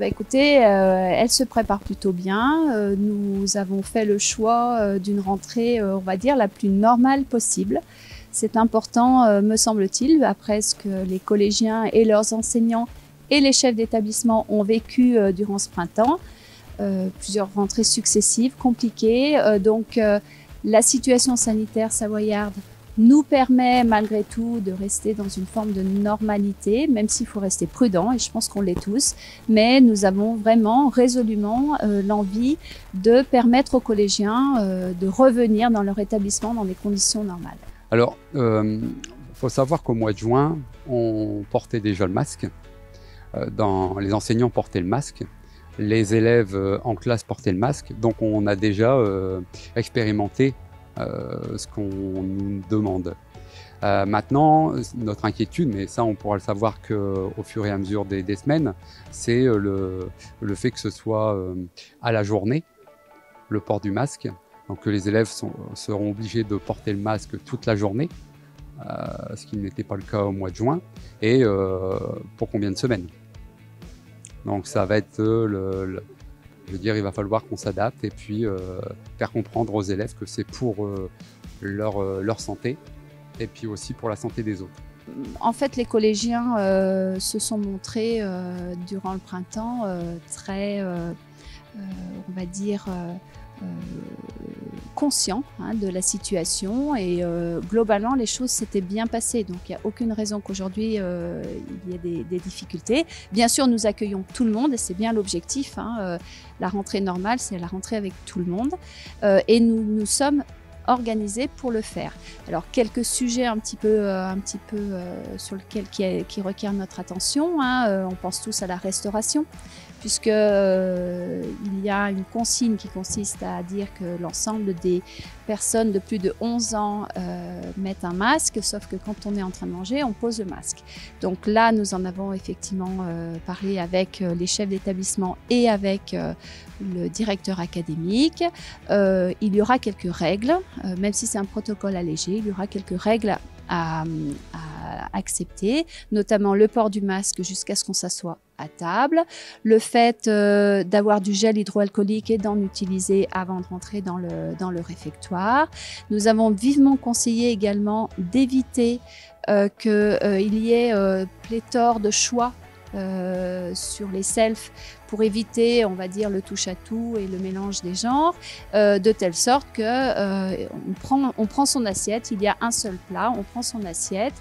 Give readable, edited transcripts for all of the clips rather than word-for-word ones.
Bah écoutez, elle se prépare plutôt bien. Nous avons fait le choix d'une rentrée, on va dire, la plus normale possible. C'est important, me semble-t-il, après ce que les collégiens et leurs enseignants et les chefs d'établissement ont vécu durant ce printemps. Plusieurs rentrées successives, compliquées. La situation sanitaire savoyarde nous permet malgré tout de rester dans une forme de normalité, même s'il faut rester prudent, et je pense qu'on l'est tous. Mais nous avons vraiment résolument l'envie de permettre aux collégiens de revenir dans leur établissement dans des conditions normales. Alors, faut savoir qu'au mois de juin, on portait déjà le masque. Les enseignants portaient le masque. Les élèves en classe portaient le masque. Donc, on a déjà expérimenté ce qu'on nous demande. Maintenant, notre inquiétude, mais ça on pourra le savoir qu'au fur et à mesure des semaines, c'est le fait que ce soit à la journée, le port du masque. Donc les élèves seront obligés de porter le masque toute la journée, ce qui n'était pas le cas au mois de juin, et pour combien de semaines. Donc ça va être je veux dire, il va falloir qu'on s'adapte et puis faire comprendre aux élèves que c'est pour leur santé et puis aussi pour la santé des autres. En fait, les collégiens se sont montrés durant le printemps très, on va dire, conscients de la situation et globalement les choses s'étaient bien passées, donc il n'y a aucune raison qu'aujourd'hui il y ait des difficultés. Bien sûr, nous accueillons tout le monde et c'est bien l'objectif, la rentrée normale, c'est la rentrée avec tout le monde et nous sommes organisés pour le faire. Alors quelques sujets un petit peu sur lesquels qui requièrent notre attention, on pense tous à la restauration, puisque il y a une consigne qui consiste à dire que l'ensemble des personnes de plus de 11 ans mettent un masque, sauf que quand on est en train de manger, on pose le masque. Donc là, nous en avons effectivement parlé avec les chefs d'établissement et avec le directeur académique. Il y aura quelques règles, même si c'est un protocole allégé, il y aura quelques règles à accepter, notamment le port du masque jusqu'à ce qu'on s'assoie à table, le fait d'avoir du gel hydroalcoolique et d'en utiliser avant de rentrer dans le réfectoire. Nous avons vivement conseillé également d'éviter qu'il y ait pléthore de choix sur les selfs pour éviter, on va dire, le touche-à-tout et le mélange des genres, de telle sorte que on prend son assiette, il y a un seul plat, on prend son assiette,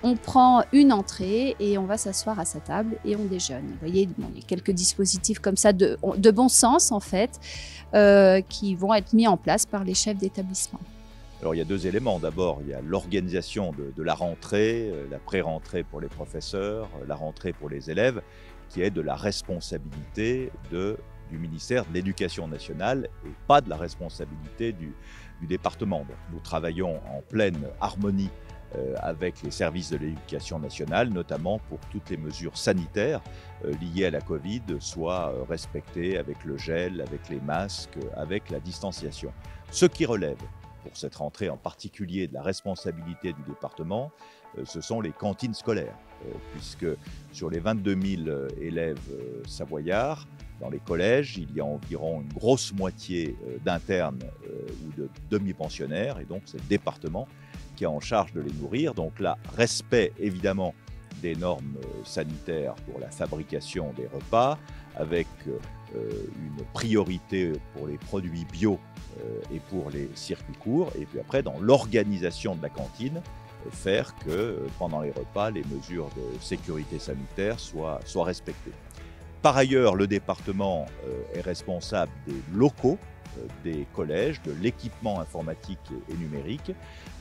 on prend une entrée et on va s'asseoir à sa table et on déjeune. Vous voyez, bon, il y a quelques dispositifs comme ça de bon sens en fait, qui vont être mis en place par les chefs d'établissement. Alors il y a deux éléments. D'abord, il y a l'organisation de la rentrée, la pré-rentrée pour les professeurs, la rentrée pour les élèves, qui est de la responsabilité du ministère de l'Éducation nationale et pas de la responsabilité du département. Donc, nous travaillons en pleine harmonie avec les services de l'Éducation nationale, notamment pour que toutes les mesures sanitaires liées à la Covid soient respectées avec le gel, avec les masques, avec la distanciation. Ce qui relève pour cette rentrée en particulier de la responsabilité du département, ce sont les cantines scolaires, puisque sur les 22 000 élèves savoyards, dans les collèges, il y a environ une grosse moitié d'internes ou de demi-pensionnaires, et donc c'est le département qui est en charge de les nourrir. Donc là, respect évidemment des normes sanitaires pour la fabrication des repas, avec une priorité pour les produits bio et pour les circuits courts, et puis après dans l'organisation de la cantine, faire que pendant les repas, les mesures de sécurité sanitaire soient respectées. Par ailleurs, le département est responsable des locaux des collèges, de l'équipement informatique et numérique.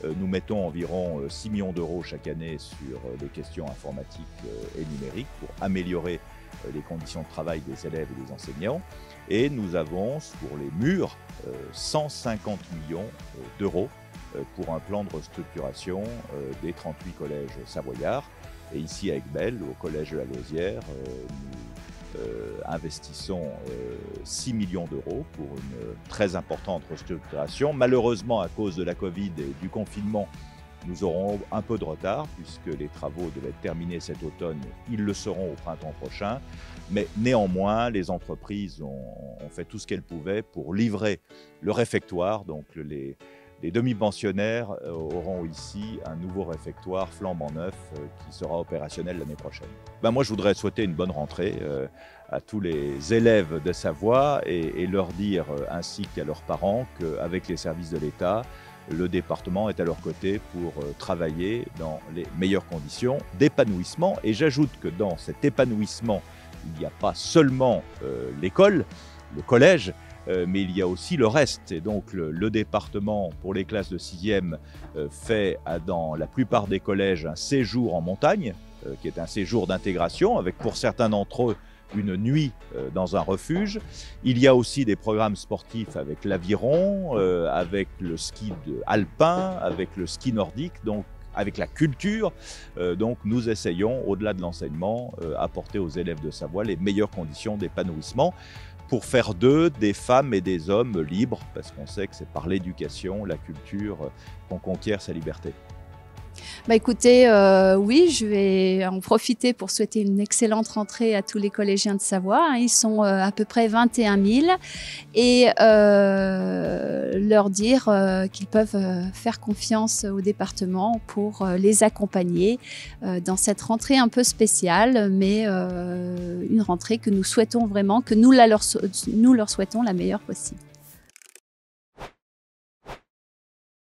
Nous mettons environ 6 millions d'euros chaque année sur les questions informatiques et numériques pour améliorer les conditions de travail des élèves et des enseignants. Et nous avons sur les murs 150 millions d'euros pour un plan de restructuration des 38 collèges savoyards. Et ici à Aiguebelle, au collège de la Lausière, nous investissons 6 millions d'euros pour une très importante restructuration. Malheureusement, à cause de la Covid et du confinement, Nous aurons un peu de retard puisque les travaux devaient être terminés cet automne. Ils le seront au printemps prochain. Mais néanmoins, les entreprises ont fait tout ce qu'elles pouvaient pour livrer le réfectoire. Donc les demi-pensionnaires auront ici un nouveau réfectoire flambant neuf qui sera opérationnel l'année prochaine. Moi, je voudrais souhaiter une bonne rentrée à tous les élèves de Savoie et leur dire, ainsi qu'à leurs parents, qu'avec les services de l'État, le département est à leur côté pour travailler dans les meilleures conditions d'épanouissement. Et j'ajoute que dans cet épanouissement, il n'y a pas seulement l'école, le collège, mais il y a aussi le reste. Et donc le département, pour les classes de 6e, fait dans la plupart des collèges un séjour en montagne, qui est un séjour d'intégration, avec pour certains d'entre eux une nuit dans un refuge. Il y a aussi des programmes sportifs avec l'aviron, avec le ski alpin, avec le ski nordique, donc avec la culture. Donc nous essayons, au-delà de l'enseignement, apporter aux élèves de Savoie les meilleures conditions d'épanouissement pour faire d'eux des femmes et des hommes libres, parce qu'on sait que c'est par l'éducation, la culture, qu'on conquiert sa liberté. Écoutez, oui, je vais en profiter pour souhaiter une excellente rentrée à tous les collégiens de Savoie. Ils sont à peu près 21 000 et leur dire qu'ils peuvent faire confiance au département pour les accompagner dans cette rentrée un peu spéciale, mais une rentrée que nous souhaitons vraiment, que nous leur souhaitons la meilleure possible.